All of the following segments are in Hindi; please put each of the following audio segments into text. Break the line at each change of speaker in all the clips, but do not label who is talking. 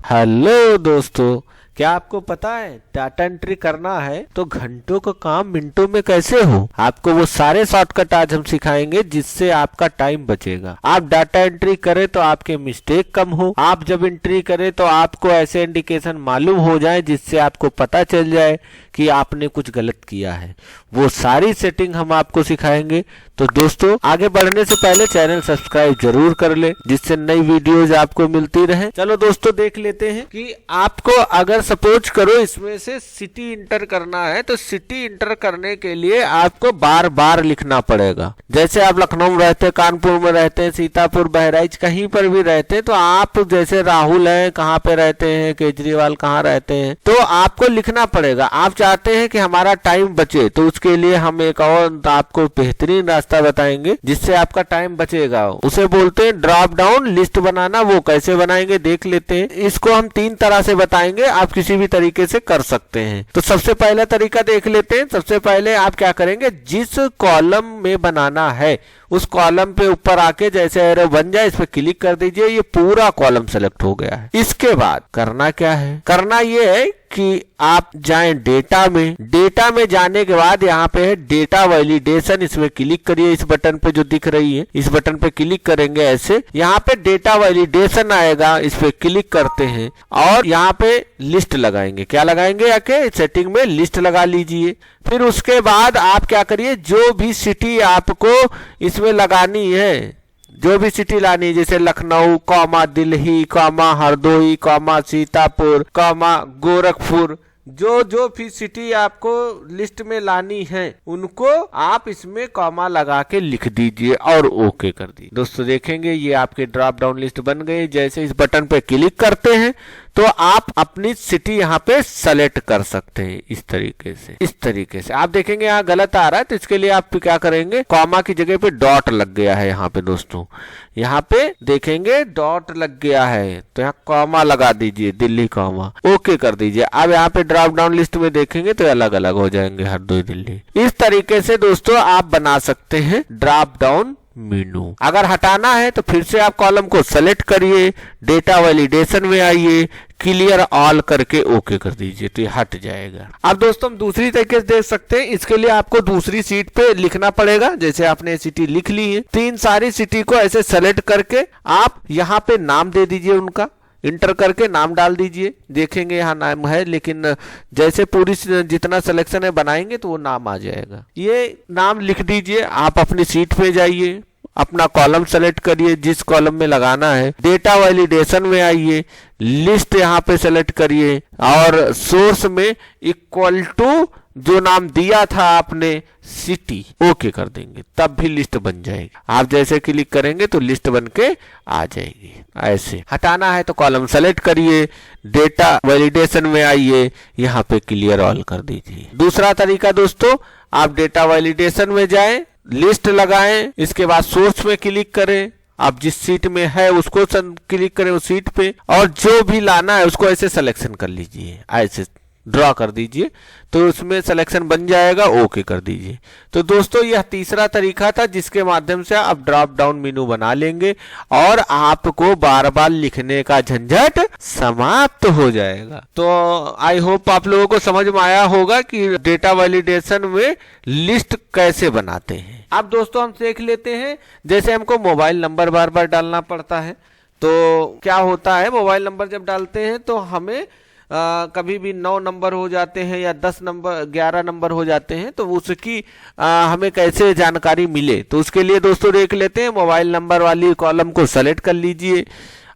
हेलो दोस्तों, क्या आपको पता है डाटा एंट्री करना है तो घंटों का काम मिनटों में कैसे हो। आपको वो सारे शॉर्टकट आज हम सिखाएंगे जिससे आपका टाइम बचेगा। आप डाटा एंट्री करें तो आपके मिस्टेक कम हो। आप जब एंट्री करें तो आपको ऐसे इंडिकेशन मालूम हो जाए जिससे आपको पता चल जाए कि आपने कुछ गलत किया है। वो सारी सेटिंग हम आपको सिखाएंगे। तो दोस्तों, आगे बढ़ने से पहले चैनल सब्सक्राइब जरूर कर ले जिससे नई वीडियोज आपको मिलती रहे। चलो दोस्तों, देख लेते हैं कि आपको अगर सपोज करो इसमें से सिटी इंटर करना है तो सिटी इंटर करने के लिए आपको बार बार लिखना पड़ेगा। जैसे आप लखनऊ में रहते हैं, कानपुर में रहते हैं, सीतापुर, बहराइच, कहीं पर भी रहते हैं, तो आप जैसे राहुल हैं कहाँ पे रहते हैं, केजरीवाल कहाँ रहते हैं, तो आपको लिखना पड़ेगा। आप चाहते हैं कि हमारा टाइम बचे तो उसके लिए हम एक और आपको बेहतरीन रास्ता बताएंगे जिससे आपका टाइम बचेगा। उसे बोलते हैं ड्रॉप डाउन लिस्ट बनाना। वो कैसे बनाएंगे देख लेते हैं। इसको हम 3 तरह से बताएंगे, आप किसी भी तरीके से कर सकते हैं। तो सबसे पहला तरीका देख लेते हैं। सबसे पहले आप क्या करेंगे, जिस कॉलम में बनाना है उस कॉलम पे ऊपर आके जैसे एरो बन जाए इस पे क्लिक कर दीजिए। ये पूरा कॉलम सेलेक्ट हो गया है। इसके बाद करना क्या है, करना ये है कि आप जाएं डेटा में। डेटा में जाने के बाद यहाँ पे है डेटा वैलिडेशन, इसमें क्लिक करिए। इस बटन पे जो दिख रही है इस बटन पे क्लिक करेंगे। ऐसे यहाँ पे डेटा वैलिडेशन आएगा, इस पे क्लिक करते हैं और यहाँ पे लिस्ट लगाएंगे। क्या लगाएंगे, आके सेटिंग में लिस्ट लगा लीजिए। फिर उसके बाद आप क्या करिए, जो भी सिटी आपको इसमें लगानी है, जो भी सिटी लानी है, जैसे Lucknow comma Delhi comma Hardoi comma Sitapur comma Gorakhpur, जो भी सिटी आपको लिस्ट में लानी है उनको आप इसमें कॉमा लगा के लिख दीजिए और ओके कर दीजिए। दोस्तों देखेंगे ये आपके ड्रॉप डाउन लिस्ट बन गई। जैसे इस बटन पे क्लिक करते हैं तो आप अपनी सिटी यहाँ पे सेलेक्ट कर सकते हैं। इस तरीके से आप देखेंगे यहाँ गलत आ रहा है तो इसके लिए आप क्या करेंगे, कॉमा की जगह पे डॉट लग गया है। यहाँ पे दोस्तों, यहाँ पे देखेंगे डॉट लग गया है तो यहाँ कॉमा लगा दीजिए, दिल्ली कॉमा, ओके कर दीजिए। अब यहाँ पे ड्रॉप डाउन लिस्ट में देखेंगे तो अलग अलग हो जाएंगे, हरदोई दिल्ली। इस तरीके से दोस्तों आप बना सकते हैं ड्रॉप डाउन मेनू। अगर हटाना है तो फिर से आप कॉलम को सेलेक्ट करिए, डेटा वैलिडेशन में आइए, क्लियर ऑल करके ओके कर दीजिए तो ये हट जाएगा। अब दोस्तों हम दूसरी तरीके से देख सकते हैं। इसके लिए आपको दूसरी सीट पे लिखना पड़ेगा। जैसे आपने सिटी लिख ली है, 3 सारी सिटी को ऐसे सेलेक्ट करके आप यहाँ पे नाम दे दीजिए, उनका इंटर करके नाम डाल दीजिए। देखेंगे यहाँ नाम है, लेकिन जैसे पूरी जितना सिलेक्शन है बनाएंगे तो वो नाम आ जाएगा। ये नाम लिख दीजिए। आप अपनी सीट पे जाइए, अपना कॉलम सेलेक्ट करिए जिस कॉलम में लगाना है, डेटा वैलिडेशन में आइए, लिस्ट यहाँ पे सेलेक्ट करिए और सोर्स में इक्वल टू जो नाम दिया था आपने सिटी, ओके कर देंगे, तब भी लिस्ट बन जाएगी। आप जैसे क्लिक करेंगे तो लिस्ट बन के आ जाएगी। ऐसे हटाना है तो कॉलम सेलेक्ट करिए, डेटा वैलिडेशन में आइए, यहाँ पे क्लियर ऑल कर दीजिए। दूसरा तरीका दोस्तों, आप डेटा वैलिडेशन में जाएं, लिस्ट लगाएं, इसके बाद सोर्स में क्लिक करें, आप जिस सीट में है उसको क्लिक करें उस सीट पे और जो भी लाना है उसको ऐसे सिलेक्शन कर लीजिए, ऐसे ड्रॉ कर दीजिए तो उसमें सिलेक्शन बन जाएगा, ओके कर दीजिए। तो दोस्तों यह तीसरा तरीका था जिसके माध्यम से आप ड्रॉप डाउन मेनू बना लेंगे और आपको बार बार लिखने का झंझट समाप्त हो जाएगा। तो आई होप आप लोगों को समझ में आया होगा कि डेटा वैलिडेशन में लिस्ट कैसे बनाते हैं। अब दोस्तों हम देख लेते हैं, जैसे हमको मोबाइल नंबर बार बार डालना पड़ता है तो क्या होता है, मोबाइल नंबर जब डालते हैं तो हमें कभी भी 9 नंबर हो जाते हैं या 10 नंबर 11 नंबर हो जाते हैं, तो उसकी हमें कैसे जानकारी मिले। तो उसके लिए दोस्तों देख लेते हैं, मोबाइल नंबर वाली कॉलम को सेलेक्ट कर लीजिए।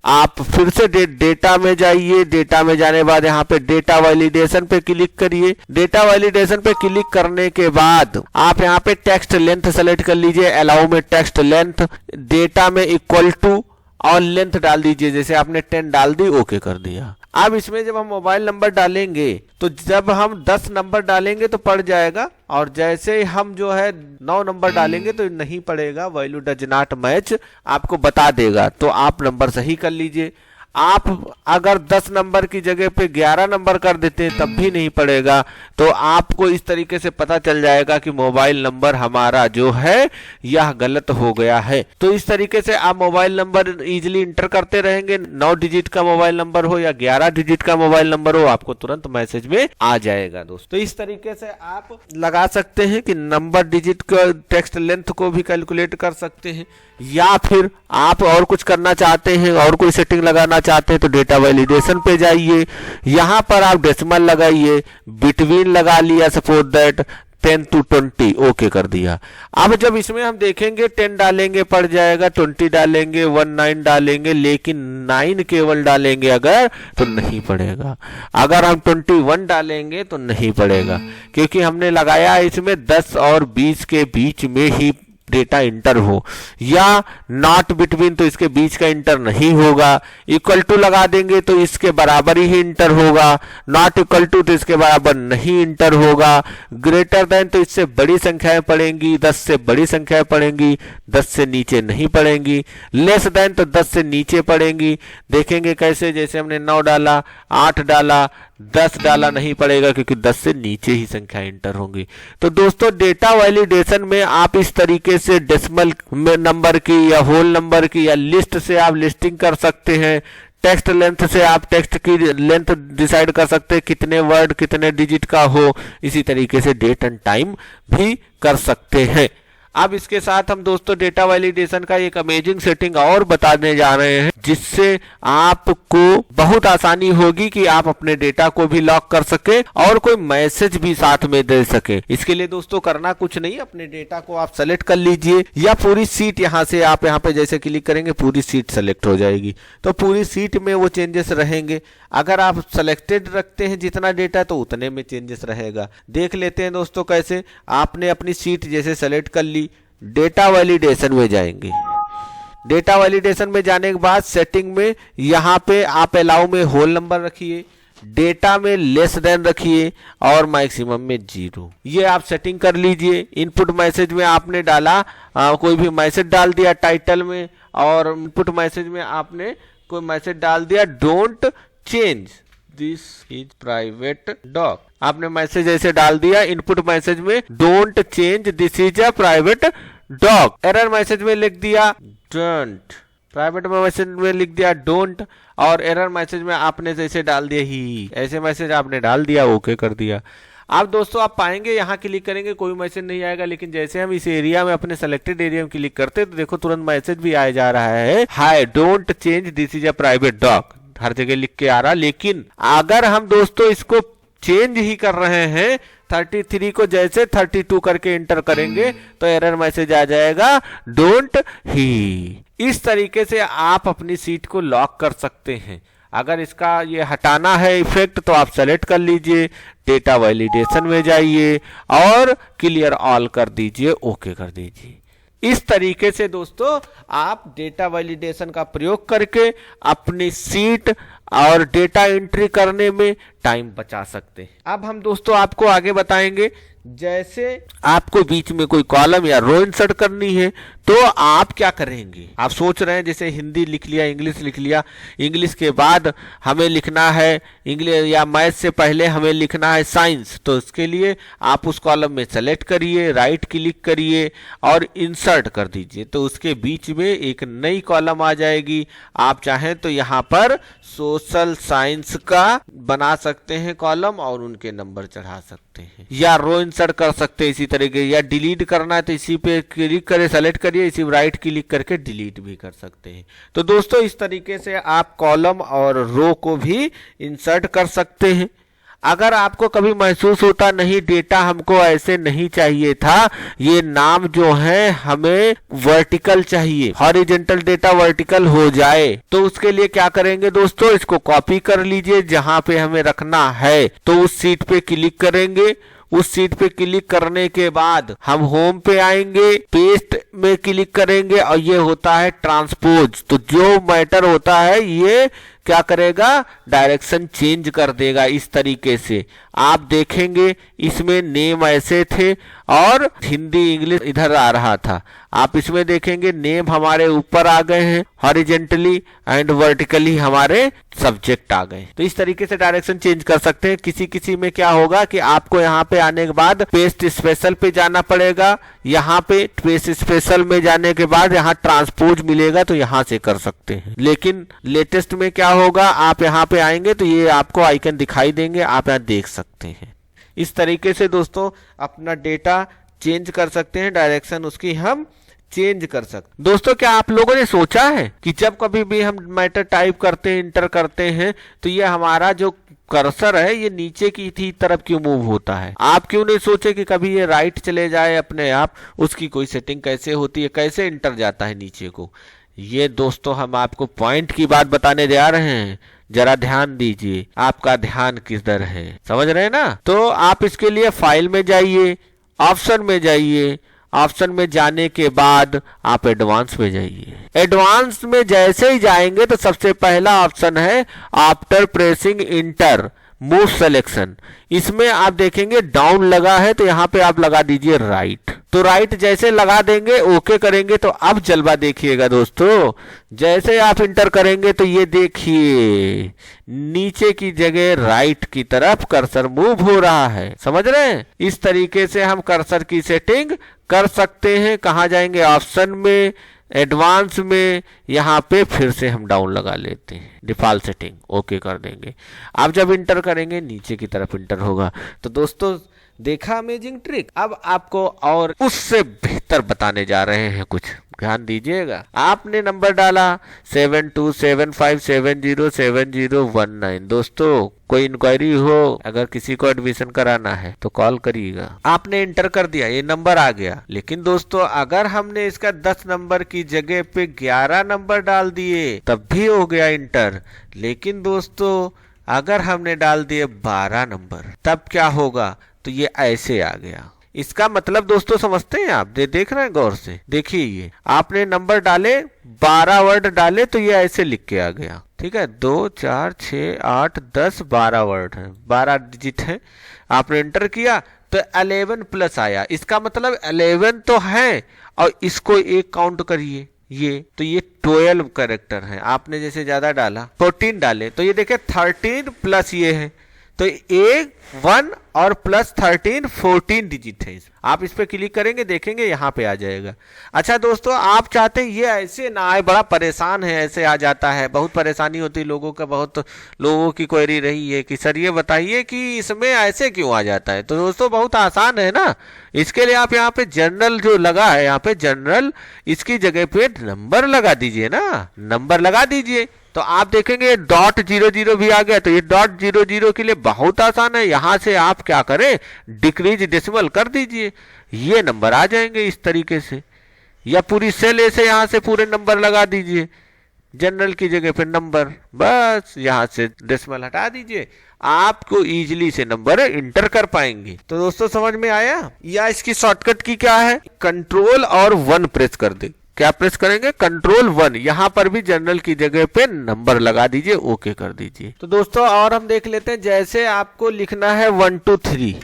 आप फिर से डेटा में जाइए, डेटा में जाने बाद यहाँ पे डेटा वैलिडेशन पे क्लिक करिए। डेटा वैलिडेशन पे क्लिक करने के बाद आप यहाँ पे टेक्स्ट लेंथ सेलेक्ट कर लीजिए, अलाउ में टेक्स्ट लेंथ, डेटा में इक्वल टू और लेंथ डाल दीजिए। जैसे आपने 10 डाल दी, ओके कर दिया। अब इसमें जब हम मोबाइल नंबर डालेंगे तो जब हम 10 नंबर डालेंगे तो पड़ जाएगा और जैसे हम जो है 9 नंबर डालेंगे तो नहीं पड़ेगा, वैल्यू डज नॉट मैच आपको बता देगा। तो आप नंबर सही कर लीजिए। आप अगर 10 नंबर की जगह पे 11 नंबर कर देते हैं तब भी नहीं पड़ेगा। तो आपको इस तरीके से पता चल जाएगा कि मोबाइल नंबर हमारा जो है यह गलत हो गया है। तो इस तरीके से आप मोबाइल नंबर इजीली इंटर करते रहेंगे, 9 डिजिट का मोबाइल नंबर हो या 11 डिजिट का मोबाइल नंबर हो, आपको तुरंत मैसेज में आ जाएगा दोस्तों। तो इस तरीके से आप लगा सकते हैं कि नंबर डिजिट का टेक्स्ट लेंथ को भी कैलकुलेट कर सकते हैं, या फिर आप और कुछ करना चाहते हैं और कोई सेटिंग लगाना चाहते हैं तो डेटा वैलिडेशन पे जाइए, यहाँ पर आप डेसिमल लगाइए, बिटवीन लगा लिया, सपोज दैट 10 to 20 ओके कर दिया। अब जब इसमें हम देखेंगे 10 डालेंगे पड़ जाएगा, 20 डालेंगे 19 डालेंगे, लेकिन 9 केवल डालेंगे अगर तो नहीं पड़ेगा। अगर हम 21 डालेंगे तो नहीं पड़ेगा, क्योंकि हमने लगाया इसमें 10 और 20 के बीच में ही डेटा इंटर हो, या नॉट बिटवीन तो इसके बीच का इंटर नहीं होगा, इक्वल टू लगा देंगे तो इसके बराबर ही इंटर होगा, नॉट इक्वल टू तो इसके बराबर नहीं इंटर होगा, ग्रेटर देन तो इससे बड़ी संख्याएं पड़ेंगी, 10 से बड़ी संख्याएं पड़ेंगी, 10 से नीचे नहीं पड़ेंगी, लेस देन तो 10 से नीचे पड़ेंगी। देखेंगे कैसे, जैसे हमने 9 डाला, 8 डाला, 10 डाला, नहीं पड़ेगा क्योंकि 10 से नीचे ही संख्या इंटर होंगी। तो दोस्तों डेटा वैलिडेशन में आप इस तरीके से डेसिमल नंबर की या होल नंबर की या लिस्ट से आप लिस्टिंग कर सकते हैं। टेक्स्ट लेंथ से आप टेक्स्ट की लेंथ डिसाइड कर सकते हैं, कितने वर्ड कितने डिजिट का हो। इसी तरीके से डेट एंड टाइम भी कर सकते हैं। अब इसके साथ हम दोस्तों डेटा वैलिडेशन का एक अमेजिंग सेटिंग और बताने जा रहे हैं, जिससे आपको बहुत आसानी होगी कि आप अपने डेटा को भी लॉक कर सके और कोई मैसेज भी साथ में दे सके। इसके लिए दोस्तों करना कुछ नहीं, अपने डेटा को आप सेलेक्ट कर लीजिए, या पूरी सीट यहाँ से आप यहाँ पे जैसे क्लिक करेंगे पूरी सीट सेलेक्ट हो जाएगी, तो पूरी सीट में वो चेंजेस रहेंगे। अगर आप सेलेक्टेड रखते हैं जितना डेटा तो उतने में चेंजेस रहेगा। देख लेते हैं दोस्तों कैसे। आपने अपनी सीट जैसे सेलेक्ट कर ली, डेटा वैलिडेशन में जाएंगे। डेटा वैलिडेशन में जाने के बाद सेटिंग में यहाँ पे आप अलाउ में होल नंबर रखिए, डेटा में लेस देन रखिए और मैक्सिमम में 0। ये आप सेटिंग कर लीजिए। इनपुट मैसेज में आपने डाला कोई भी मैसेज डाल दिया टाइटल में, और इनपुट मैसेज में आपने कोई मैसेज डाल दिया don't change this is private dog. आपने मैसेज ऐसे डाल दिया इनपुट मैसेज में don't change this is a private dog. Error message में लिख दिया डोंट, प्राइवेट मैसेज में लिख दिया डोंट, और एरर मैसेज में आपने जैसे डाल दिया ही, ऐसे मैसेज आपने डाल दिया, ओके कर दिया। अब दोस्तों आप पाएंगे यहाँ क्लिक करेंगे कोई मैसेज नहीं आएगा, लेकिन जैसे हम इस एरिया में अपने सेलेक्टेड एरिया में क्लिक करते तो देखो तुरंत मैसेज भी आ जा रहा है, hi don't change this is a private dog, हर जगह लिख के आ रहा। लेकिन अगर हम दोस्तों इसको चेंज ही कर रहे हैं, 33 को जैसे 32 करके इंटर करेंगे तो एरर मैसेज आ जाएगा डोंट ही। इस तरीके से आप अपनी सीट को लॉक कर सकते हैं। अगर इसका ये हटाना है इफेक्ट तो आप सेलेक्ट कर लीजिए, डेटा वैलिडेशन में जाइए और क्लियर ऑल कर दीजिए, ओके कर दीजिए। इस तरीके से दोस्तों आप डेटा वैलिडेशन का प्रयोग करके अपनी सीट और डेटा एंट्री करने में टाइम बचा सकते हैं। अब हम दोस्तों आपको आगे बताएंगे, जैसे आपको बीच में कोई कॉलम या रो इंसर्ट करनी है तो आप क्या करेंगे। आप सोच रहे हैं जैसे हिंदी लिख लिया, इंग्लिश लिख लिया, इंग्लिश के बाद हमें लिखना है इंग्लिश या मैथ से पहले हमें लिखना है साइंस, तो इसके लिए आप उस कॉलम में सेलेक्ट करिए, राइट क्लिक करिए और इंसर्ट कर दीजिए, तो उसके बीच में एक नई कॉलम आ जाएगी। आप चाहें तो यहाँ पर सोशल साइंस का बना सकते हैं कॉलम और उनके नंबर चढ़ा सकते हैं, या रो इंसर्ट कर सकते हैं इसी तरीके, या डिलीट करना है तो इसी पे क्लिक करें, सेलेक्ट करिए, इसी राइट क्लिक करके डिलीट भी कर सकते हैं। तो दोस्तों इस तरीके से आप कॉलम और रो को भी इंसर्ट कर सकते हैं। अगर आपको कभी महसूस होता नहीं डेटा हमको ऐसे नहीं चाहिए था, ये नाम जो है हमें वर्टिकल चाहिए, हॉरिजॉन्टल डेटा वर्टिकल हो जाए, तो उसके लिए क्या करेंगे दोस्तों, इसको कॉपी कर लीजिए, जहां पे हमें रखना है तो उस सीट पे क्लिक करेंगे। उस सीट पे क्लिक करने के बाद हम होम पे आएंगे, पेस्ट में क्लिक करेंगे और ये होता है ट्रांसपोज। तो जो मैटर होता है ये क्या करेगा, डायरेक्शन चेंज कर देगा। इस तरीके से आप देखेंगे इसमें नेम ऐसे थे और हिंदी इंग्लिश इधर आ रहा था, आप इसमें देखेंगे नेम हमारे ऊपर आ गए हैं, हॉरिजेंटली एंड वर्टिकली हमारे सब्जेक्ट आ गए। तो इस तरीके से डायरेक्शन चेंज कर सकते हैं। किसी किसी में क्या होगा कि आपको यहाँ पे आने के बाद पेस्ट स्पेशल पे जाना पड़ेगा, यहाँ पे पेस्ट स्पेशल में जाने के बाद यहाँ ट्रांसपोज मिलेगा तो यहाँ से कर सकते हैं। लेकिन लेटेस्ट में क्या होगा, आप यहाँ पे आएंगे तो ये आपको आइकन दिखाई देंगे, आप यहाँ देख सकते हैं। इस तरीके से दोस्तों अपना डेटा चेंज कर सकते हैं, डायरेक्शन उसकी हम चेंज कर सकते। दोस्तों क्या आप लोगों ने सोचा है कि जब कभी भी हम मैटर टाइप करते हैं, इंटर करते हैं, तो ये हमारा जो कर्सर है ये नीचे की तरफ क्यों मूव होता है? आप क्यों नहीं सोचे कि कभी ये राइट चले जाए अपने आप? उसकी कोई सेटिंग कैसे होती है, कैसे इंटर जाता है नीचे को? ये दोस्तों हम आपको पॉइंट की बात बताने जा रहे हैं, जरा ध्यान दीजिए। आपका ध्यान किधर है, समझ रहे हैं ना? तो आप इसके लिए फाइल में जाइए, ऑप्शन में जाइए, ऑप्शन में जाने के बाद आप एडवांस में जाइए। एडवांस में जैसे ही जाएंगे तो सबसे पहला ऑप्शन है after pressing inter move selection. इसमें आप देखेंगे डाउन लगा है तो यहाँ पे आप लगा दीजिए राइट। तो राइट जैसे लगा देंगे, ओके करेंगे तो अब जलवा देखिएगा दोस्तों, जैसे आप इंटर करेंगे तो ये देखिए नीचे की जगह राइट की तरफ कर्सर मूव हो रहा है। समझ रहे हैं? इस तरीके से हम कर्सर की सेटिंग कर सकते हैं। कहाँ जाएंगे? ऑप्शन में, एडवांस में, यहाँ पे फिर से हम डाउन लगा लेते हैं, डिफॉल्ट सेटिंग ओके कर देंगे। आप जब इंटर करेंगे नीचे की तरफ इंटर होगा। तो दोस्तों देखा अमेजिंग ट्रिक। अब आपको और उससे बेहतर बताने जा रहे हैं कुछ, ध्यान दीजिएगा। आपने नंबर डाला 7275707019। दोस्तों कोई इंक्वायरी हो, अगर किसी को एडमिशन कराना है तो कॉल करिएगा। आपने इंटर कर दिया, ये नंबर आ गया। लेकिन दोस्तों अगर हमने इसका 10 नंबर की जगह पे 11 नंबर डाल दिए तब भी हो गया इंटर। लेकिन दोस्तों अगर हमने डाल दिए 12 नंबर तब क्या होगा? तो ये ऐसे आ गया। इसका मतलब दोस्तों समझते हैं आप? देख रहे हैं गौर से? देखिए ये आपने नंबर डाले, 12 वर्ड डाले तो ये ऐसे लिख के आ गया। ठीक है, 2 4 6 8 10 12 वर्ड है, 12 डिजिट है। आपने इंटर किया तो 11 प्लस आया। इसका मतलब 11 तो है और इसको एक काउंट करिए, ये तो ये 12 कैरेक्टर है। आपने जैसे ज्यादा डाला 14 डाले तो ये देखिए 13 प्लस ये है, तो 1 और प्लस 13 14 डिजिट है। आप इस पे क्लिक करेंगे, देखेंगे यहाँ पे आ जाएगा। अच्छा दोस्तों आप चाहते हैं ये ऐसे ना आए, बड़ा परेशान है, ऐसे आ जाता है, बहुत परेशानी होती है लोगों का। बहुत लोगों की क्वेरी रही है कि सर ये बताइए कि इसमें ऐसे क्यों आ जाता है। तो दोस्तों बहुत आसान है ना। इसके लिए आप यहाँ पे जनरल जो लगा है, यहाँ पे जनरल, इसकी जगह पे नंबर लगा दीजिए ना, नंबर लगा दीजिए। तो आप देखेंगे .00 भी आ गया। तो ये .00 के लिए बहुत आसान है। यहाँ से आप क्या करें, डिक्रीज डेसिमल कर दीजिए, ये नंबर आ जाएंगे इस तरीके से। या पूरी सेल ऐसे यहाँ से पूरे नंबर लगा दीजिए, जनरल की जगह पे नंबर, बस यहाँ से डेसिमल हटा दीजिए, आपको इजीली से नंबर इंटर कर पाएंगे। तो दोस्तों समझ में आया? या इसकी शॉर्टकट की क्या है, कंट्रोल और 1 प्रेस कर दे। क्या प्रेस करेंगे? कंट्रोल 1। यहाँ पर भी जनरल की जगह पे नंबर लगा दीजिए, ओके कर दीजिए। तो दोस्तों और हम देख लेते हैं, जैसे आपको लिखना है 1 2 3,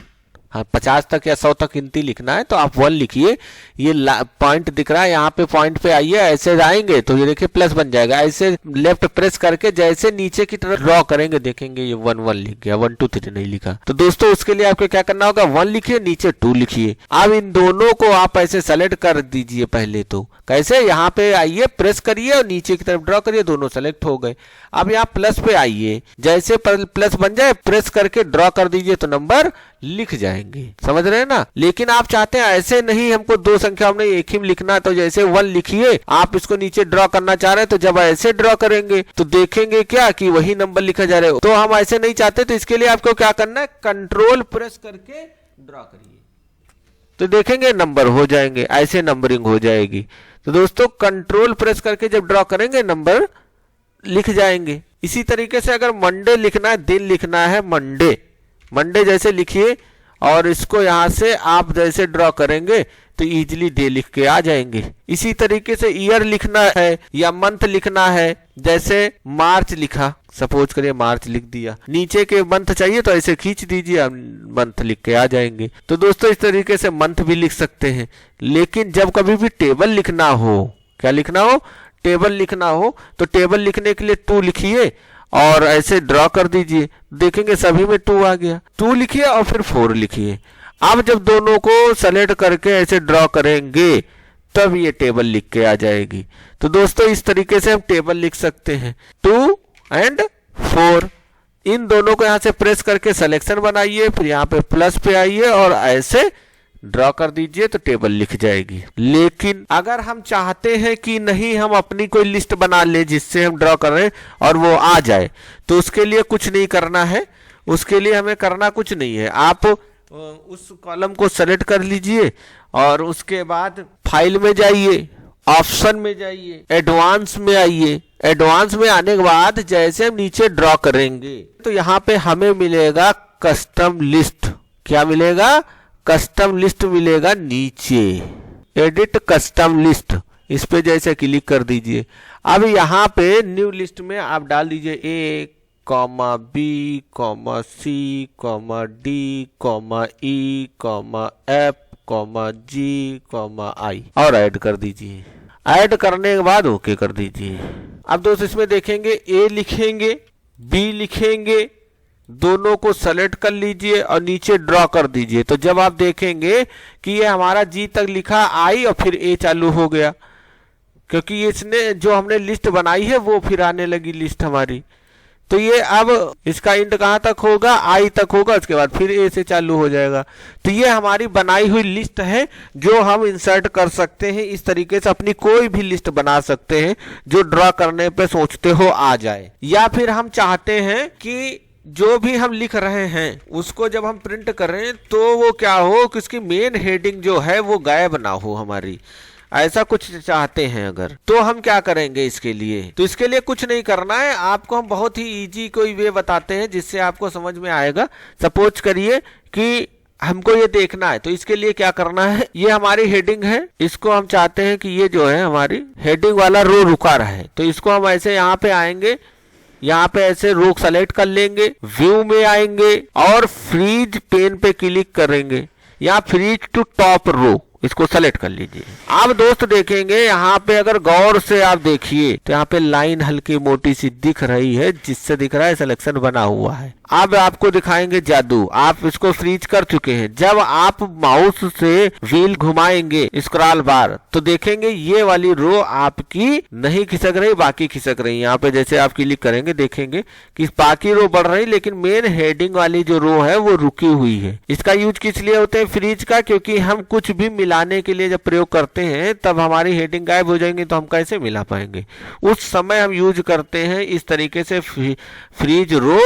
हाँ 50 तक या 100 तक गिनती लिखना है तो आप 1 लिखिए। ये पॉइंट दिख रहा है, यहाँ पे पॉइंट पे आइए, ऐसे जाएंगे तो ये देखिए प्लस बन जाएगा। ऐसे लेफ्ट प्रेस करके जैसे नीचे की तरफ ड्रॉ करेंगे, देखेंगे ये 1 1 लिख गया, 1 2 3 नहीं लिखा। तो दोस्तों उसके लिए आपको क्या करना होगा, 1 लिखिए, नीचे 2 लिखिए। अब इन दोनों को आप ऐसे सेलेक्ट कर दीजिए। पहले तो कैसे, यहाँ पे आइए, प्रेस करिए और नीचे की तरफ ड्रॉ करिए, दोनों सेलेक्ट हो गए। अब यहाँ प्लस पे आइए, जैसे प्लस बन जाए प्रेस करके ड्रॉ कर दीजिए तो नंबर लिख जाएंगे। समझ रहे हैं ना? लेकिन आप चाहते हैं ऐसे नहीं, हमको 2 संख्या में एक ही लिखना, तो जैसे 1 लिखिए, आप इसको नीचे ड्रॉ करना चाह रहे हैं तो जब ऐसे ड्रॉ करेंगे तो देखेंगे क्या कि वही नंबर लिखा जा रहा है। तो हम ऐसे नहीं चाहते, तो इसके लिए आपको क्या करना है, कंट्रोल प्रेस करके ड्रॉ करिए, तो देखेंगे नंबर हो जाएंगे, ऐसे नंबरिंग हो जाएगी। तो दोस्तों कंट्रोल प्रेस करके जब ड्रॉ करेंगे नंबर लिख जाएंगे। इसी तरीके से अगर मंडे लिखना है, दिन लिखना है मंडे, मंडे जैसे लिखिए और इसको यहां से आप जैसे ड्रॉ करेंगे तो इजीली डे लिख के आ जाएंगे। इसी तरीके से ईयर लिखना है या मंथ लिखना है, जैसे मार्च लिखा, सपोज करिए मार्च लिख दिया, नीचे के मंथ चाहिए तो ऐसे खींच दीजिए, मंथ लिख के आ जाएंगे। तो दोस्तों इस तरीके से मंथ भी लिख सकते हैं। लेकिन जब कभी भी टेबल लिखना हो, क्या लिखना हो, टेबल लिखना हो, तो टेबल लिखने के लिए 2 लिखिए और ऐसे ड्रॉ कर दीजिए, देखेंगे सभी में 2 आ गया। 2 लिखिए और फिर 4 लिखिए। अब जब दोनों को सेलेक्ट करके ऐसे ड्रॉ करेंगे तब ये टेबल लिख के आ जाएगी। तो दोस्तों इस तरीके से हम टेबल लिख सकते हैं। 2 और 4, इन दोनों को यहां से प्रेस करके सिलेक्शन बनाइए, फिर यहाँ पे प्लस पे आइए और ऐसे ड्रॉ कर दीजिए तो टेबल लिख जाएगी। लेकिन अगर हम चाहते हैं कि नहीं हम अपनी कोई लिस्ट बना ले जिससे हम ड्रॉ कर रहे हैं और वो आ जाए, तो उसके लिए कुछ नहीं करना है। उसके लिए हमें करना कुछ नहीं है। आप उस कॉलम को सेलेक्ट कर लीजिए और उसके बाद फाइल में जाइए, ऑप्शन में जाइए, एडवांस में आइए। एडवांस में आने के बाद जैसे हम नीचे ड्रॉ करेंगे तो यहाँ पे हमें मिलेगा कस्टम लिस्ट। क्या मिलेगा, कस्टम लिस्ट मिलेगा नीचे, एडिट कस्टम लिस्ट, इस पे जैसे क्लिक कर दीजिए। अब यहाँ पे न्यू लिस्ट में आप डाल दीजिए A, B, C, D, E, F, G, I और ऐड कर दीजिए। ऐड करने के बाद ओके कर दीजिए। अब दोस्तों इसमें देखेंगे A लिखेंगे, B लिखेंगे, दोनों को सेलेक्ट कर लीजिए और नीचे ड्रॉ कर दीजिए। तो जब आप देखेंगे कि ये हमारा G तक लिखा I और फिर A चालू हो गया, क्योंकि इसने जो हमने लिस्ट बनाई है वो फिर आने लगी लिस्ट हमारी। तो ये अब इसका इंड कहाँ तक होगा, I तक होगा, उसके बाद फिर A से चालू हो जाएगा। तो ये हमारी बनाई हुई लिस्ट है जो हम इंसर्ट कर सकते हैं। इस तरीके से अपनी कोई भी लिस्ट बना सकते हैं जो ड्रॉ करने पे सोचते हो आ जाए। या फिर हम चाहते हैं कि जो भी हम लिख रहे हैं उसको जब हम प्रिंट करें तो वो क्या हो कि उसकी मेन हेडिंग जो है वो गायब ना हो हमारी, ऐसा कुछ चाहते हैं अगर, तो हम क्या करेंगे इसके लिए। तो इसके लिए कुछ नहीं करना है, आपको हम बहुत ही इजी कोई वे बताते हैं जिससे आपको समझ में आएगा। सपोज करिए कि हमको ये देखना है, तो इसके लिए क्या करना है, ये हमारी हेडिंग है, इसको हम चाहते हैं कि ये जो है हमारी हेडिंग वाला रो रुका रहे। तो इसको हम ऐसे यहाँ पे आएंगे, यहाँ पे ऐसे रो सेलेक्ट कर लेंगे, व्यू में आएंगे और फ्रीज पेन पे क्लिक करेंगे, यहाँ फ्रीज टू टॉप रो इसको सेलेक्ट कर लीजिए। आप दोस्त देखेंगे यहाँ पे अगर गौर से आप देखिए तो यहाँ पे लाइन हल्की मोटी सी दिख रही है, जिससे दिख रहा है सिलेक्शन बना हुआ है। अब आपको दिखाएंगे जादू, आप इसको फ्रीज कर चुके हैं। जब आप माउस से व्हील घुमाएंगे स्क्रॉल बार तो देखेंगे ये वाली रो आपकी नहीं खिसक रही, बाकी खिसक रही। यहाँ पे जैसे आप क्लिक करेंगे देखेंगे कि बाकी रो बढ़ रही, लेकिन मेन हेडिंग वाली जो रो है वो रुकी हुई है। इसका यूज किस लिए होता है फ्रीज का, क्योंकि हम कुछ भी मिलाने के लिए जब प्रयोग करते हैं तब हमारी हेडिंग गायब हो जाएंगी, तो हम कैसे मिला पाएंगे। उस समय हम यूज करते हैं इस तरीके से फ्रीज रो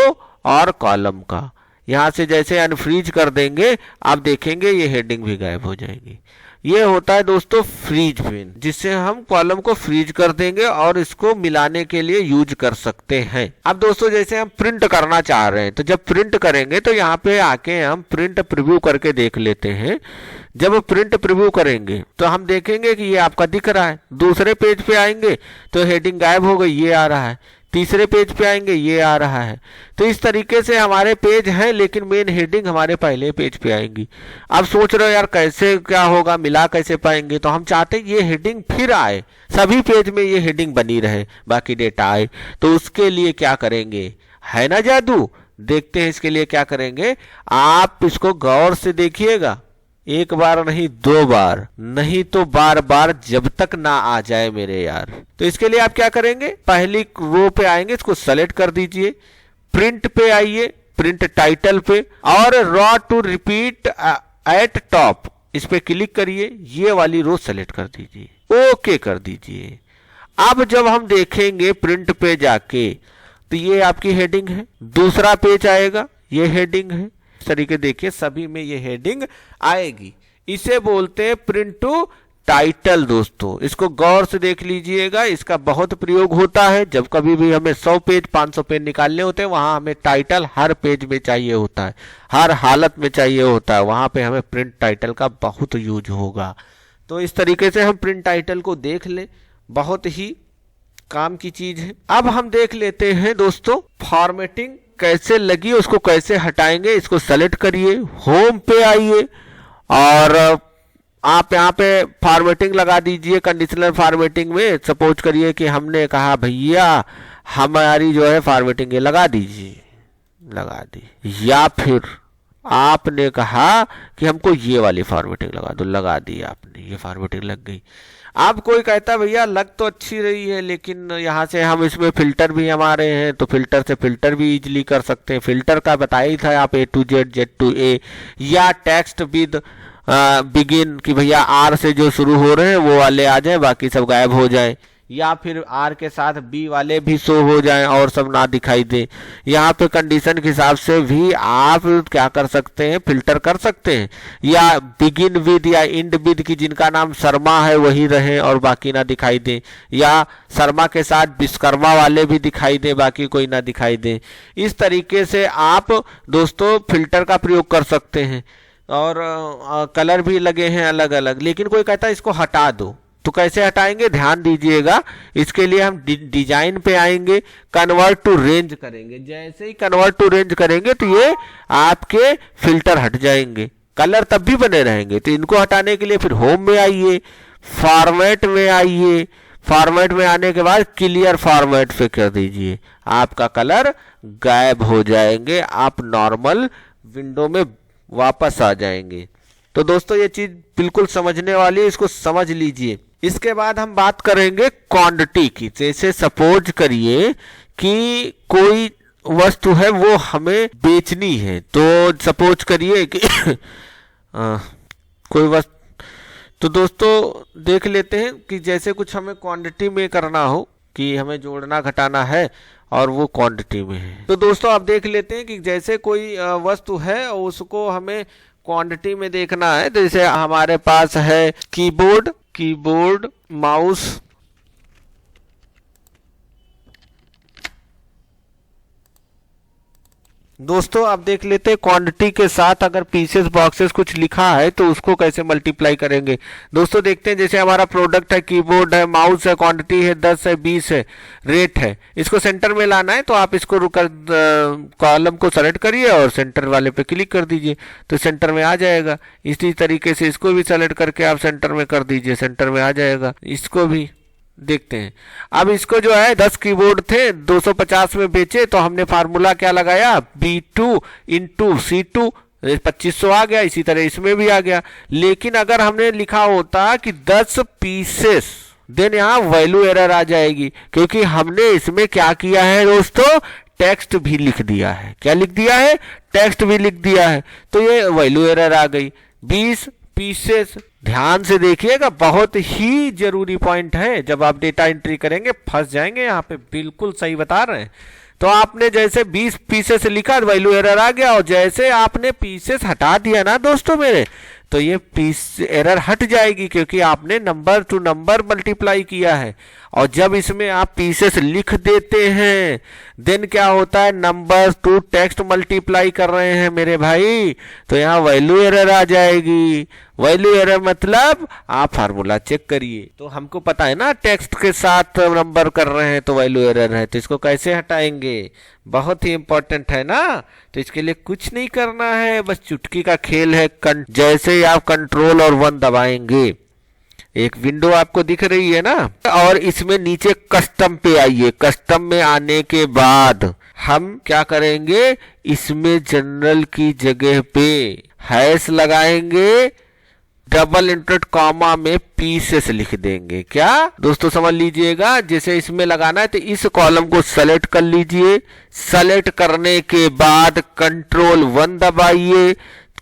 और कॉलम का। यहां से जैसे अनफ्रीज कर देंगे आप देखेंगे ये हेडिंग भी गायब हो जाएगी। ये होता है दोस्तों फ्रीज पेन, जिससे हम कॉलम को फ्रीज कर देंगे और इसको मिलाने के लिए यूज कर सकते हैं। अब दोस्तों जैसे हम प्रिंट करना चाह रहे हैं, तो जब प्रिंट करेंगे तो यहाँ पे आके हम प्रिंट प्रीव्यू करके देख लेते हैं। जब प्रिंट प्रीव्यू करेंगे तो हम देखेंगे कि ये आपका दिख रहा है। दूसरे पेज पे आएंगे तो हेडिंग गायब हो गई, ये आ रहा है। तीसरे पेज पे आएंगे ये आ रहा है। तो इस तरीके से हमारे पेज हैं लेकिन मेन हेडिंग हमारे पहले पेज पे आएंगी। अब सोच रहे हो यार कैसे क्या होगा, मिला कैसे पाएंगे, तो हम चाहते हैं ये हेडिंग फिर आए, सभी पेज में ये हेडिंग बनी रहे, बाकी डेटा आए। तो उसके लिए क्या करेंगे, है ना जादू, देखते हैं इसके लिए क्या करेंगे। आप इसको गौर से देखिएगा, एक बार नहीं 2 बार, नहीं तो बार बार, जब तक ना आ जाए मेरे यार। तो इसके लिए आप क्या करेंगे, पहली रो पे आएंगे, इसको सेलेक्ट कर दीजिए, प्रिंट पे आइए, प्रिंट टाइटल पे, और row to repeat at top इस पे क्लिक करिए, ये वाली रो सेलेक्ट कर दीजिए, ओके कर दीजिए। अब जब हम देखेंगे प्रिंट पे जाके तो ये आपकी हेडिंग है, दूसरा पेज आएगा, ये हेडिंग है। इस तरीके देखिए सभी में ये हेडिंग आएगी। इसे बोलते हैं प्रिंट टू टाइटल। दोस्तों इसको गौर से देख लीजिएगा, इसका बहुत प्रयोग होता है। जब कभी भी हमें 100 पेज 500 पेज निकालने होते हैं, वहां हमें टाइटल हर पेज में चाहिए होता है, हर हालत में चाहिए होता है, वहां पे हमें प्रिंट टाइटल का बहुत यूज होगा। तो इस तरीके से हम प्रिंट टाइटल को देख ले, बहुत ही काम की चीज है। अब हम देख लेते हैं दोस्तों फॉर्मेटिंग कैसे लगी, उसको कैसे हटाएंगे। इसको सेलेक्ट करिए, होम पे आइए और आप यहाँ पे फॉर्मेटिंग लगा दीजिए। कंडीशनल फॉर्मेटिंग में सपोज करिए कि हमने कहा भैया हमारी जो है फॉर्मेटिंग ये लगा दीजिए, लगा दी, या फिर आपने कहा कि हमको ये वाली फॉर्मेटिंग लगा दो, लगा दी आपने, ये फॉर्मेटिंग लग गई। अब कोई कहता है भैया लग तो अच्छी रही है लेकिन यहाँ से हम इसमें फिल्टर भी हमारे हैं तो फिल्टर से फिल्टर भी इजीली कर सकते हैं। फिल्टर का बताया ही था आप A to Z, Z to A, या टेक्स्ट विद बिगिन कि भैया आर से जो शुरू हो रहे हैं वो वाले आ जाए, बाकी सब गायब हो जाए, या फिर आर के साथ बी वाले भी शो हो जाएं और सब ना दिखाई दे। यहाँ पे कंडीशन के हिसाब से भी आप क्या कर सकते हैं, फिल्टर कर सकते हैं, या बिगिन विद या इंड विद की जिनका नाम शर्मा है वही रहे और बाकी ना दिखाई दे, या शर्मा के साथ विश्वकर्मा वाले भी दिखाई दे बाकी कोई ना दिखाई दे। इस तरीके से आप दोस्तों फिल्टर का प्रयोग कर सकते हैं। और कलर भी लगे हैं अलग अलग, लेकिन कोई कहता है इसको हटा दो, तो कैसे हटाएंगे ध्यान दीजिएगा। इसके लिए हम डिजाइन पे आएंगे, कन्वर्ट टू रेंज करेंगे। जैसे ही कन्वर्ट टू रेंज करेंगे तो ये आपके फिल्टर हट जाएंगे, कलर तब भी बने रहेंगे। तो इनको हटाने के लिए फिर होम में आइए, फॉर्मेट में आइए, फॉर्मेट में आने के बाद क्लियर फॉर्मेट पे कर दीजिए, आपका कलर गायब हो जाएंगे, आप नॉर्मल विंडो में वापस आ जाएंगे। तो दोस्तों ये चीज बिल्कुल समझने वाली है, इसको समझ लीजिए। इसके बाद हम बात करेंगे क्वांटिटी की। जैसे सपोज करिए कि कोई वस्तु है वो हमें बेचनी है, तो सपोज करिए कि कोई वस्तु, तो दोस्तों देख लेते हैं कि जैसे कुछ हमें क्वांटिटी में करना हो कि हमें जोड़ना घटाना है और वो क्वांटिटी में है। तो दोस्तों आप देख लेते हैं कि जैसे कोई वस्तु है उसको हमें क्वांटिटी में देखना है। तो जैसे हमारे पास है कीबोर्ड, माउस, दोस्तों आप देख लेते हैं क्वांटिटी के साथ अगर पीसेस बॉक्सेस कुछ लिखा है तो उसको कैसे मल्टीप्लाई करेंगे। दोस्तों देखते हैं, जैसे हमारा प्रोडक्ट है, कीबोर्ड है, माउस है, क्वांटिटी है 10 है, 20 है, रेट है, इसको सेंटर में लाना है तो आप इसको कॉलम को सेलेक्ट करिए और सेंटर वाले पे क्लिक कर दीजिए तो सेंटर में आ जाएगा। इसी तरीके से इसको भी सेलेक्ट करके आप सेंटर में कर दीजिए, सेंटर में आ जाएगा। इसको भी देखते हैं। अब इसको जो है 10 कीबोर्ड थे 250 में बेचे तो हमने फार्मूला क्या लगाया, B2 इंटू C2, 2500 आ गया। इसी तरह इसमें भी आ गया। लेकिन अगर हमने लिखा होता कि 10 पीसेस, देन यहाँ वैल्यू एरर आ जाएगी, क्योंकि हमने इसमें क्या किया है दोस्तों, टेक्स्ट भी लिख दिया है। क्या लिख दिया है, टेक्स्ट भी लिख दिया है, तो ये वैल्यू एरर आ गई। 20 पीसेस, ध्यान से देखिएगा, बहुत ही जरूरी पॉइंट है। जब आप डेटा एंट्री करेंगे फंस जाएंगे यहाँ पे, बिल्कुल सही बता रहे हैं। तो आपने जैसे 20 पीसेस लिखा वैल्यू एरर आ गया, और जैसे आपने पीसेस हटा दिया ना दोस्तों मेरे, तो ये पीस एरर हट जाएगी, क्योंकि आपने नंबर टू नंबर मल्टीप्लाई किया है। और जब इसमें आप पीसेस लिख देते हैं देन क्या होता है, नंबर टू टेक्स्ट मल्टीप्लाई कर रहे हैं मेरे भाई, तो यहाँ वैल्यू एरर आ जाएगी। वैल्यू एरर मतलब आप फार्मूला चेक करिए। तो हमको पता है ना टेक्स्ट के साथ नंबर कर रहे हैं तो वैल्यू एरर है, तो इसको कैसे हटाएंगे, बहुत ही इंपॉर्टेंट है ना। तो इसके लिए कुछ नहीं करना है, बस चुटकी का खेल है। जैसे ही आप कंट्रोल और 1 दबाएंगे एक विंडो आपको दिख रही है ना, और इसमें नीचे कस्टम पे आइए। कस्टम में आने के बाद हम क्या करेंगे, इसमें जनरल की जगह पे हैश लगाएंगे, डबल इंटरेट कॉमा में पीसेस लिख देंगे। क्या दोस्तों समझ लीजिएगा, जैसे इसमें लगाना है तो इस कॉलम को सेलेक्ट कर लीजिए। सेलेक्ट करने के बाद कंट्रोल 1 दबाइए,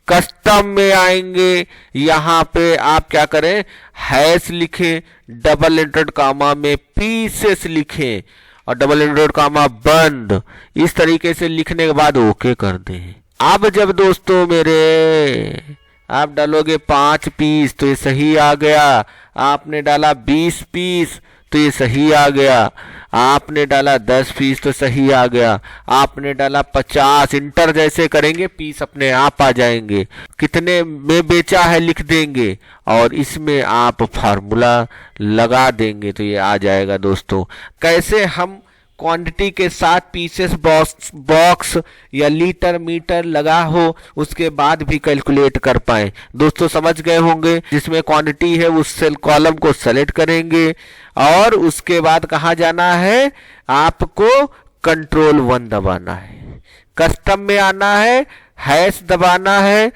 कस्टम में आएंगे, यहां पे आप क्या करें, हैश लिखें, डबल इंटरेट कॉमा में पीसेस लिखें और डबल इंटरेट कॉमा बंद। इस तरीके से लिखने के बाद ओके कर दें। अब जब दोस्तों मेरे आप डालोगे 5 पीस तो ये सही आ गया। आपने डाला 20 पीस तो ये सही आ गया। आपने डाला 10 पीस तो सही आ गया। आपने डाला 50, इंटर जैसे करेंगे पीस अपने आप आ जाएंगे। कितने में बेचा है लिख देंगे और इसमें आप फार्मूला लगा देंगे तो ये आ जाएगा। दोस्तों कैसे हम क्वांटिटी के साथ पीसेस बॉक्स या लीटर मीटर लगा हो उसके बाद भी कैलकुलेट कर पाए। दोस्तों समझ गए होंगे। जिसमें क्वांटिटी है उस सेल कॉलम को सेलेक्ट करेंगे और उसके बाद कहाँ जाना है, आपको कंट्रोल 1 दबाना है, कस्टम में आना है, हैश दबाना है,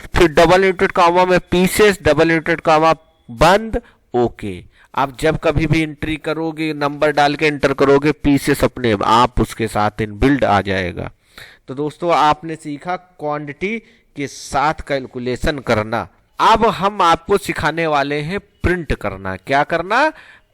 फिर डबल इंटरेड कॉमा में पीसेस, डबल इंटरेड कॉमा बंद, ओके। आप जब कभी भी एंट्री करोगे नंबर डाल के एंटर करोगे पीसेस अपने आप उसके साथ इन बिल्ड आ जाएगा। तो दोस्तों आपने सीखा क्वांटिटी के साथ कैलकुलेशन करना। अब हम आपको सिखाने वाले हैं प्रिंट करना। क्या करना,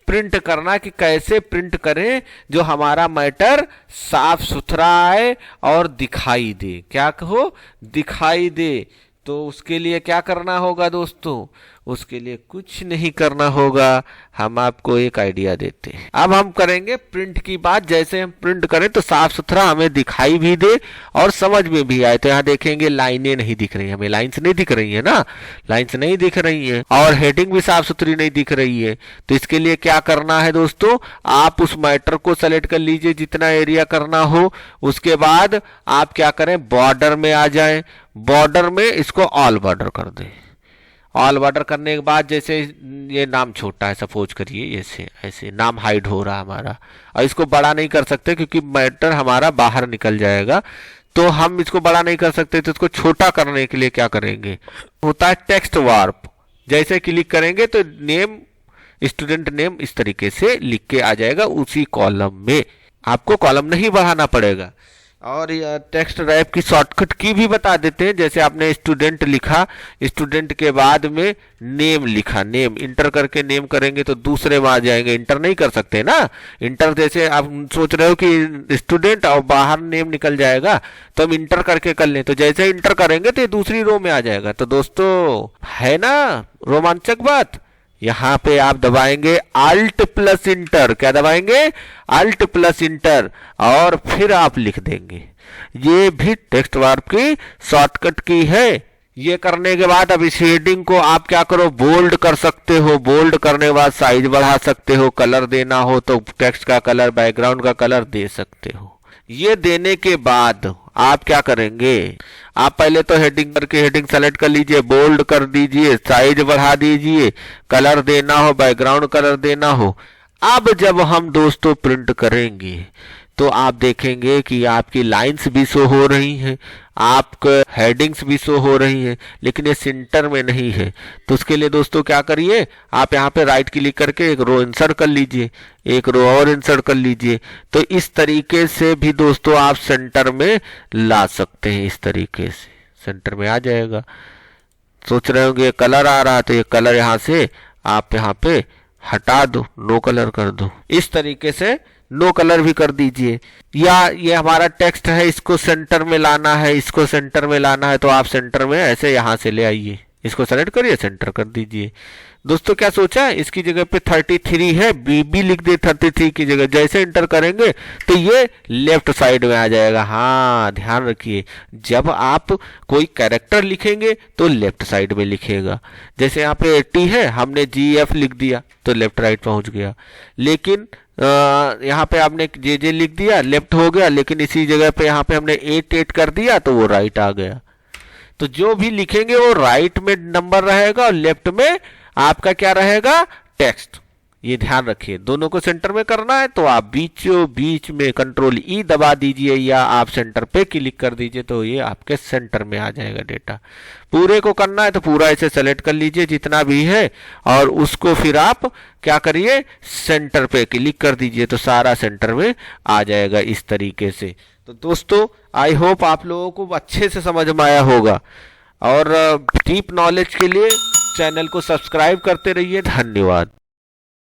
प्रिंट करना कि कैसे प्रिंट करें जो हमारा मैटर साफ सुथरा आए और दिखाई दे। क्या कहो, दिखाई दे। तो उसके लिए क्या करना होगा दोस्तों, उसके लिए कुछ नहीं करना होगा, हम आपको एक आइडिया देते हैं। अब हम करेंगे प्रिंट की बात। जैसे हम प्रिंट करें तो साफ सुथरा हमें दिखाई भी दे और समझ में भी आए। तो यहाँ देखेंगे लाइनें नहीं दिख रही, हमें लाइंस नहीं दिख रही है ना, लाइंस नहीं दिख रही है और हेडिंग भी साफ सुथरी नहीं दिख रही है। तो इसके लिए क्या करना है दोस्तों, आप उस मैटर को सेलेक्ट कर लीजिए जितना एरिया करना हो। उसके बाद आप क्या करें, बॉर्डर में आ जाएं, बॉर्डर में इसको ऑल बॉर्डर कर दें। ऑल बॉर्डर करने के बाद जैसे ये नाम छोटा है, सपोज करिए ऐसे ऐसे नाम हाइड हो रहा है हमारा, और इसको बड़ा नहीं कर सकते क्योंकि मैटर हमारा बाहर निकल जाएगा। तो हम इसको बड़ा नहीं कर सकते, तो इसको छोटा करने के लिए क्या करेंगे, होता है टेक्स्ट वार्प। जैसे क्लिक करेंगे तो नेम, स्टूडेंट नेम इस तरीके से लिख के आ जाएगा उसी कॉलम में। आपको कॉलम नहीं बढ़ाना पड़ेगा। और टेक्स्ट रैप की शॉर्टकट की भी बता देते हैं। जैसे आपने स्टूडेंट लिखा, स्टूडेंट के बाद में नेम लिखा, नेम इंटर करके नेम करेंगे तो दूसरे में आ जाएंगे। इंटर नहीं कर सकते ना, इंटर जैसे आप सोच रहे हो कि स्टूडेंट और बाहर नेम निकल जाएगा तो हम इंटर करके कर लें, तो जैसे इंटर करेंगे तो ये दूसरी रो में आ जाएगा। तो दोस्तों है ना रोमांचक बात। यहां पे आप दबाएंगे अल्ट प्लस इंटर। क्या दबाएंगे, अल्ट प्लस इंटर, और फिर आप लिख देंगे। ये भी टेक्स्ट वार्प की शॉर्टकट की है। ये करने के बाद अब इस हेडिंग को आप क्या करो, बोल्ड कर सकते हो। बोल्ड करने के बाद साइज बढ़ा सकते हो, कलर देना हो तो टेक्स्ट का कलर, बैकग्राउंड का कलर दे सकते हो। ये देने के बाद आप क्या करेंगे, आप पहले तो हेडिंग करके हेडिंग सेलेक्ट कर लीजिए, बोल्ड कर दीजिए, साइज बढ़ा दीजिए, कलर देना हो, बैकग्राउंड कलर देना हो। अब जब हम दोस्तों प्रिंट करेंगे तो आप देखेंगे कि आपकी लाइंस भी शो हो रही हैं, आपके हेडिंग्स भी शो हो रही हैं, लेकिन ये सेंटर में नहीं है। तो उसके लिए दोस्तों क्या करिए, आप यहाँ पे राइट क्लिक करके एक रो इंसर्ट कर लीजिए, एक रो और इंसर्ट कर लीजिए। तो इस तरीके से भी दोस्तों आप सेंटर में ला सकते हैं। इस तरीके से सेंटर में आ जाएगा। सोच रहे होंगे कलर आ रहा है, तो ये कलर यहाँ से आप यहाँ पे हटा दो, नो कलर कर दो। इस तरीके से नो कलर भी कर दीजिए। या ये हमारा टेक्स्ट है, इसको सेंटर में लाना है, इसको सेंटर में लाना है, तो आप सेंटर में ऐसे यहां से ले आइए, इसको सेलेक्ट करिए, सेंटर कर दीजिए। दोस्तों क्या सोचा है, इसकी जगह पे 33 है, बी लिख दे 33 की जगह। जैसे इंटर करेंगे तो ये लेफ्ट साइड में आ जाएगा। हाँ ध्यान रखिए, जब आप कोई कैरेक्टर लिखेंगे तो लेफ्ट साइड में लिखेगा। जैसे यहाँ पे 80 है, हमने GF लिख दिया तो लेफ्ट राइट पहुंच गया। लेकिन यहाँ पे आपने जे लिख दिया, लेफ्ट हो गया, लेकिन इसी जगह पे यहाँ पे हमने 8 कर दिया तो वो राइट आ गया। तो जो भी लिखेंगे वो राइट में नंबर रहेगा और लेफ्ट में आपका क्या रहेगा, टेक्स्ट। ये ध्यान रखिए, दोनों को सेंटर में करना है तो आप बीचों बीच में कंट्रोल ई दबा दीजिए या आप सेंटर पे क्लिक कर दीजिए, तो ये आपके सेंटर में आ जाएगा डेटा। पूरे को करना है तो पूरा इसे सेलेक्ट कर लीजिए जितना भी है, और उसको फिर आप क्या करिए, सेंटर पे क्लिक कर दीजिए तो सारा सेंटर में आ जाएगा इस तरीके से। तो दोस्तों आई होप आप लोगों को अच्छे से समझ में आया होगा, और डीप नॉलेज के लिए चैनल को सब्सक्राइब करते रहिए। धन्यवाद।